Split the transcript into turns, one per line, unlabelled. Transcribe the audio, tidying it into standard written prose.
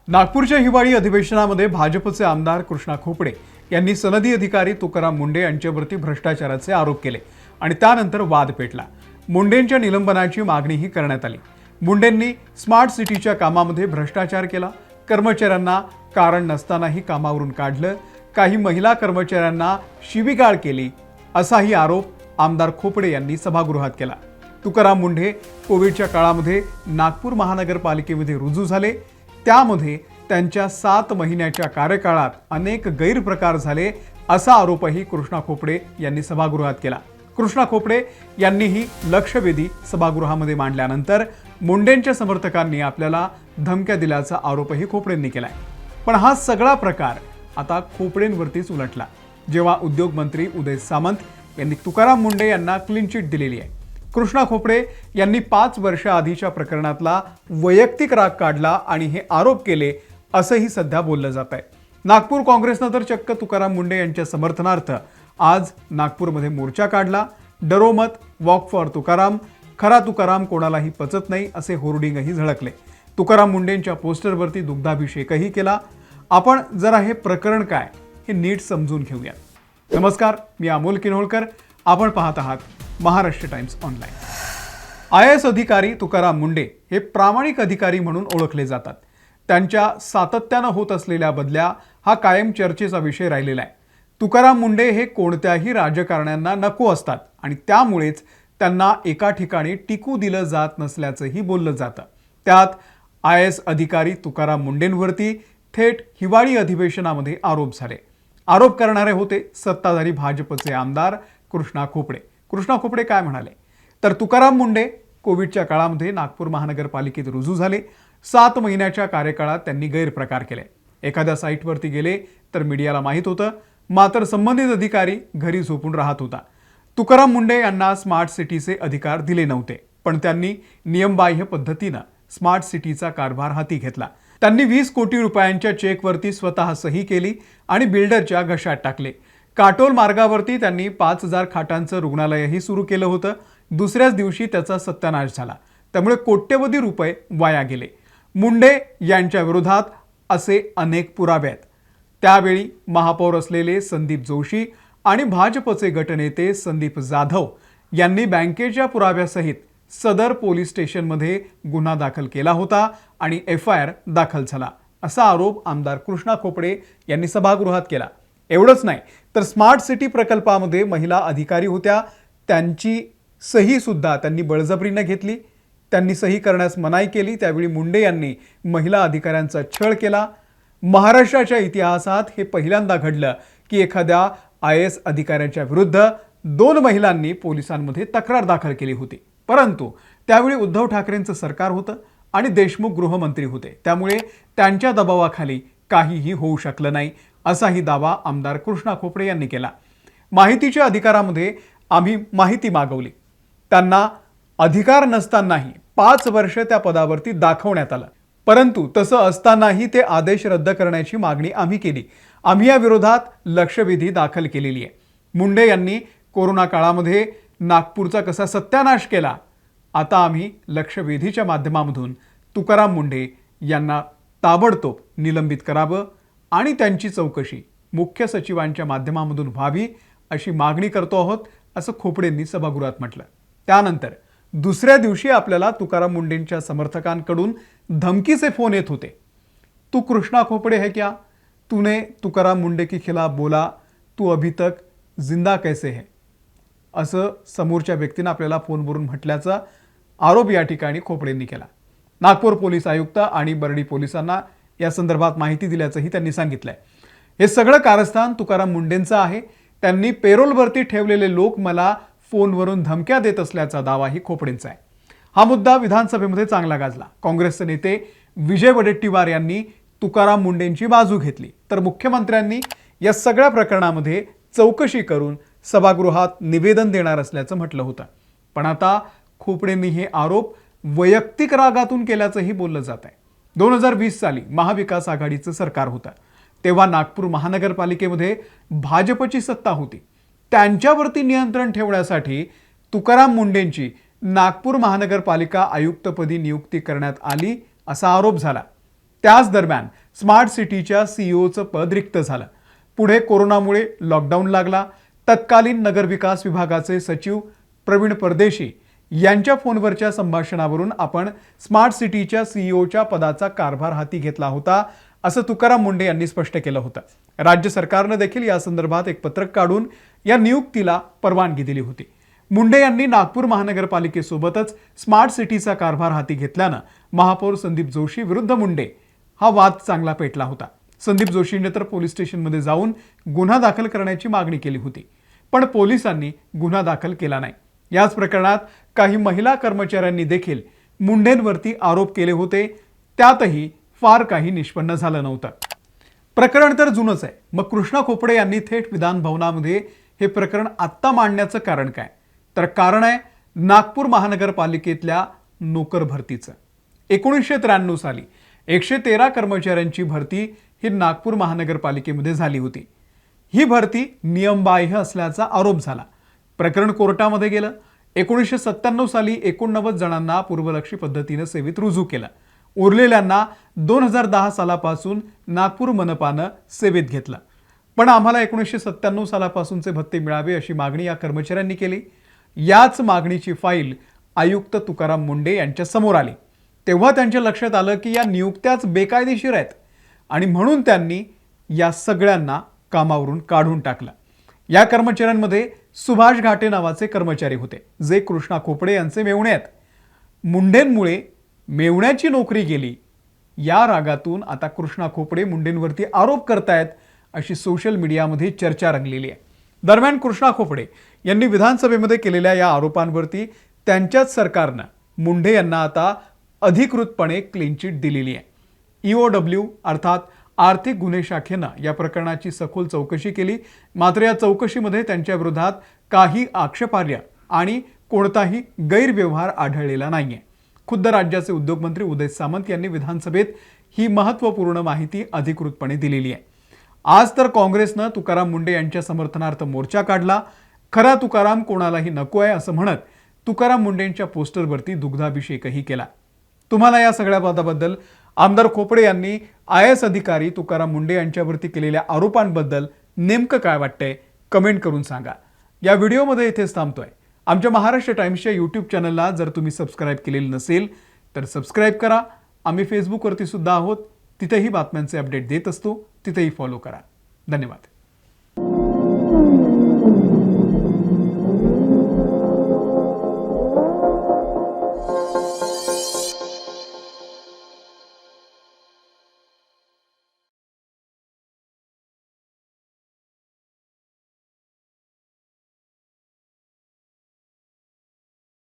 नागपूरच्या हिवाळी अधिवेशनामध्ये भाजपचे आमदार कृष्णा खोपडे यांनी सनदी अधिकारी तुकाराम मुंढे यांच्यावरती भ्रष्टाचाराचे आरोप केले आणि त्यानंतर वाद पेटला। मुंढेंच्या निलंबनाची मागणीही करण्यात आली। मुंढेंनी स्मार्ट सिटीच्या कामामध्ये भ्रष्टाचार केला, कर्मचाऱ्यांना कारण नसतानाही कामावरून काढलं, काही महिला कर्मचाऱ्यांना शिवीगाळ केली, असाही आरोप आमदार खोपडे यांनी सभागृहात केला। तुकाराम मुंढे कोविडच्या काळामध्ये नागपूर महानगरपालिकेमध्ये रुजू झाले, त्यामध्ये त्यांच्या 7 महिन्याच्या कार्यकाळात अनेक गैरप्रकार झाले, असा आरोपही कृष्णा खोपडे यांनी सभागृहात केला। कृष्णा खोपडे यांनीही लक्षवेधी सभागृहामध्ये मांडल्यानंतर मुंढेंच्या समर्थकांनी आपल्याला धमक्या दिल्याचा आरोपही खोपडेंनी केलाय। पण हा सगळा प्रकार आता खोपडेंवरतीच उलटला, जेव्हा उद्योग मंत्री उदय सामंत यांनी तुकाराम मुंढे यांना क्लीन चिट दिलेली आहे। कृष्णा खोपडे यांनी 5 वर्ष आधीच्या प्रकरणातला वैयक्तिक राग काढला आणि हे आरोप केले, असंही सध्या बोललं जात आहे। नागपूर काँग्रेसनं तर चक्क तुकाराम मुंढे यांच्या समर्थनार्थ आज नागपूरमध्ये मोर्चा काढला। डरो मत, वॉक फॉर तुकाराम, खरा तुकाराम कोणालाही पचत नाही, असे होर्डिंगही झळकले। तुकाराम मुंढेंच्या पोस्टरवरती दुग्धाभिषेकही केला। आपण जरा हे प्रकरण काय हे नीट समजून घेऊया। नमस्कार, मी अमोल किन्होळकर, आपण पाहत आहात महाराष्ट्र टाइम्स ऑनलाईन। IAS अधिकारी तुकाराम मुंढे हे प्रामाणिक अधिकारी म्हणून ओळखले जातात। त्यांच्या सातत्यानं होत असलेल्या बदल्या हा कायम चर्चेचा विषय राहिलेला आहे। तुकाराम मुंढे हे कोणत्याही राजकारण्यांना नको असतात आणि त्यामुळेच त्यांना एका ठिकाणी टिकू दिलं जात नसल्याचंही बोललं जातं। त्यात IAS अधिकारी तुकाराम मुंढेंवरती थेट हिवाळी अधिवेशनामध्ये आरोप झाले। आरोप करणारे होते सत्ताधारी भाजपचे आमदार कृष्णा खोपडे। कृष्णा खोपडे काय म्हणाले तर, तुकाराम मुंढे कोविडच्या काळामध्ये नागपूर महानगरपालिकेत रुजू झाले। 7 महिन्याच्या कार्यकाळात त्यांनी गैरप्रकार केले। एखाद्या साईटवरती गेले तर मीडियाला माहीत होतं, मात्र संबंधित अधिकारी घरी झोपून राहत होता। तुकाराम मुंढे यांना स्मार्ट सिटीचे अधिकार दिले नव्हते, पण त्यांनी नियमबाह्य पद्धतीनं स्मार्ट सिटीचा कारभार हाती घेतला। त्यांनी 20 कोटी रुपयांच्या चेकवरती स्वतः सही केली आणि बिल्डरच्या घशात टाकले। काटोल मार्गावरती त्यांनी 5000 खाटांचं रुग्णालयही सुरू केलं होतं। दुसऱ्याच दिवशी त्याचा सत्यानाश झाला, त्यामुळे कोट्यवधी रुपये वाया गेले। मुंढे यांच्या विरोधात असे अनेक पुरावे आहेत। त्यावेळी महापौर असलेले संदीप जोशी आणि भाजपचे गटनेते संदीप जाधव यांनी बँकेच्या पुराव्यासहित सदर पोलीस स्टेशनमध्ये गुन्हा दाखल केला होता आणि FIR दाखल झाला, असा आरोप आमदार कृष्णा खोपडे यांनी सभागृहात केला। एवढंच नाही तर स्मार्ट सिटी प्रकल्पामध्ये महिला अधिकारी होत्या, त्यांची सही सुद्धा त्यांनी बळजबरीने घेतली। त्यांनी सही करण्यास मनाई केली, त्यावेळी मुंढे यांनी महिला अधिकाऱ्यांचा छळ केला। महाराष्ट्राच्या इतिहासात हे पहिल्यांदा घडलं की एखाद्या IAS अधिकाऱ्याच्या विरुद्ध 2 महिलांनी पोलिसांमध्ये तक्रार दाखल केली होती, परंतु त्यावेळी उद्धव ठाकरेंचं सरकार होतं आणि देशमुख गृहमंत्री होते, त्यामुळे त्यांच्या दबावाखाली काहीही होऊ शकलं नाही, असाही दावा आमदार कृष्णा खोपडे यांनी केला। माहितीच्या अधिकारामध्ये आम्ही माहिती मागवली, त्यांना अधिकार नसतानाही 5 वर्ष त्या पदावरती दाखवण्यात आलं, परंतु तसं असतानाही ते आदेश रद्द करण्याची मागणी आम्ही केली। आम्ही या विरोधात लक्षवेधी दाखल केलेली आहे। मुंढे यांनी कोरोना काळामध्ये नागपूरचा कसा सत्यानाश केला, आता आम्ही लक्षवेधीच्या माध्यमामधून तुकाराम मुंढे यांना ताबडतोब निलंबित करावं आणि त्यांची चौकशी मुख्य सचिवांच्या माध्यमामधून व्हावी, अशी मागणी करतो आहोत, असं खोपडेंनी सभागृहात म्हटलं। त्यानंतर दुसऱ्या दिवशी आपल्याला तुकाराम मुंढेंच्या समर्थकांकडून धमकीचे फोन येत होते। तू कृष्णा खोपडे है क्या? तूने तुकाराम मुंढे के खिलाफ बोला, तू अभी तक जिंदा कैसे है? असं समोरच्या व्यक्तीने आपल्याला फोनवरून म्हटल्याचा आरोप या ठिकाणी खोपडेंनी केला। नागपूर पोलीस आयुक्त आणि बर्डी पोलिसांना या संदर्भात माहिती दिल्याचंही त्यांनी सांगितलंय। हे सगळं कारस्थान तुकाराम मुंढेंचं आहे। त्यांनी पेरोलवरती ठेवलेले लोक मला फोनवरून धमक्या देत असल्याचा दावाही खोपडेंचा आहे। हा मुद्दा विधानसभेमध्ये चांगला गाजला। काँग्रेसचे नेते विजय वडेट्टीवार यांनी तुकाराम मुंढेंची बाजू घेतली, तर मुख्यमंत्र्यांनी या सगळ्या प्रकरणामध्ये चौकशी करून सभागृहात निवेदन देणार असल्याचं म्हटलं होतं। पण आता खोपडेंनी हे आरोप वैयक्तिक रागातून केल्याचंही बोललं जात आहे। 2020 साली महाविकास आघाडीचं सरकार होतं, तेव्हा नागपूर महानगरपालिकेमध्ये भाजपची सत्ता होती। त्यांच्यावरती नियंत्रण ठेवण्यासाठी तुकाराम मुंढेंची नागपूर महानगरपालिका आयुक्तपदी नियुक्ती करण्यात आली, असा आरोप झाला। त्याच दरम्यान स्मार्ट सिटीच्या सीईओचं पद रिक्त झालं. पुढे कोरोनामुळे लॉकडाऊन लागला. तत्कालीन नगरविकास विभागाचे सचिव प्रवीण परदेशी यांच्या फोनवरच्या संभाषणावरून आपण स्मार्ट सिटीच्या सीईओच्या पदाचा कारभार हाती घेतला होता, असं तुकाराम मुंढे यांनी स्पष्ट केलं होतं. राज्य सरकारनं देखील या संदर्भात एक पत्रक काढून या नियुक्तीला परवानगी दिली होती. मुंढे यांनी नागपूर महानगरपालिकेसोबतच स्मार्ट सिटीचा कारभार हाती घेतल्यानं महापौर संदीप जोशी विरुद्ध मुंढे हा वाद चांगला पेटला होता. संदीप जोशींनी तर पोलीस स्टेशनमध्ये जाऊन गुन्हा दाखल करण्याची मागणी केली होती, पण पोलिसांनी गुन्हा दाखल केला नाही. याच प्रकरणात काही महिला कर्मचाऱ्यांनी देखील मुंढेंवरती आरोप केले होते, त्यातही फार काही निष्पन्न झालं नव्हतं. प्रकरण तर जुनंच आहे. मग कृष्णा खोपडे यांनी थेट विधान भवनामध्ये हे प्रकरण आत्ता मांडण्याचं कारण काय? तर कारण आहे नागपूर महानगरपालिकेतल्या नोकर भरतीचं. 1993 साली 113 कर्मचाऱ्यांची भरती ही नागपूर महानगरपालिकेमध्ये झाली होती. ही भरती नियमबाह्य असल्याचा आरोप झाला. प्रकरण कोर्टामध्ये गेलं. 1997 साली 89 जणांना पूर्वलक्षी पद्धतीने सेवेत रुजू केलं. उरलेल्यांना 2010 सालापासून नागपूर मनपानं सेवेत घेतलं. पण आम्हाला 1997 सालापासूनचे भत्ते मिळावे अशी मागणी या कर्मचाऱ्यांनी केली. याच मागणीची फाईल आयुक्त तुकाराम मुंढे यांच्या समोर आली. तेव्हा त्यांच्या लक्षात आलं की या नियुक्त्याच बेकायदेशीर आहेत आणि म्हणून त्यांनी या सगळ्यांना कामावरून काढून टाकलं. या कर्मचाऱ्यांमध्ये सुभाष घाटे नावाचे कर्मचारी होते, जे कृष्णा खोपडे यांचे मेव्हणे आहेत. मुंढेंमुळे मेव्हण्याची नोकरी गेली या रागातून आता कृष्णा खोपडे मुंढेंवरती आरोप करतायत अशी सोशल मीडियामध्ये चर्चा रंगलेली आहे. दरम्यान कृष्णा खोपडे यांनी विधानसभेमध्ये केलेल्या या आरोपांवरती त्यांच्याच सरकारनं मुंढे यांना आता अधिकृतपणे क्लीन चिट दिलेली आहे. EOW अर्थात आर्थिक गुन्हे शाखेनं या प्रकरणाची सखोल चौकशी केली. मात्र या चौकशीमध्ये त्यांच्या विरोधात काही आक्षेपार्ह आणि कोणताही गैरव्यवहार आढळलेला नाहीये. खुद्द राज्याचे उद्योगमंत्री उदय सामंत यांनी विधानसभेत ही महत्त्वपूर्ण माहिती अधिकृतपणे दिलेली आहे. आज तर काँग्रेसनं तुकाराम मुंढे यांच्या समर्थनार्थ मोर्चा काढला. खरा तुकाराम कोणालाही नको आहे असं म्हणत तुकाराम मुंढेंच्या पोस्टरवरती दुग्धाभिषेकही केला. तुम्हाला या सगळ्या वादाबद्दल आमदार खोपडे यांनी IAS अधिकारी तुकाराम मुंढे यांच्यावरती केलेल्या आरोपांबद्दल नेमकं काय वाटतंय कमेंट करून सांगा. या व्हिडिओमध्ये इथेच थांबतोय. आमच्या महाराष्ट्र टाइम्सच्या यूट्यूब चॅनलला जर तुम्ही सबस्क्राईब केलेलं नसेल तर सबस्क्राईब करा. आम्ही फेसबुकवरती सुद्धा आहोत, तिथेही बातम्यांचे अपडेट देत असतो, तिथेही फॉलो करा. धन्यवाद.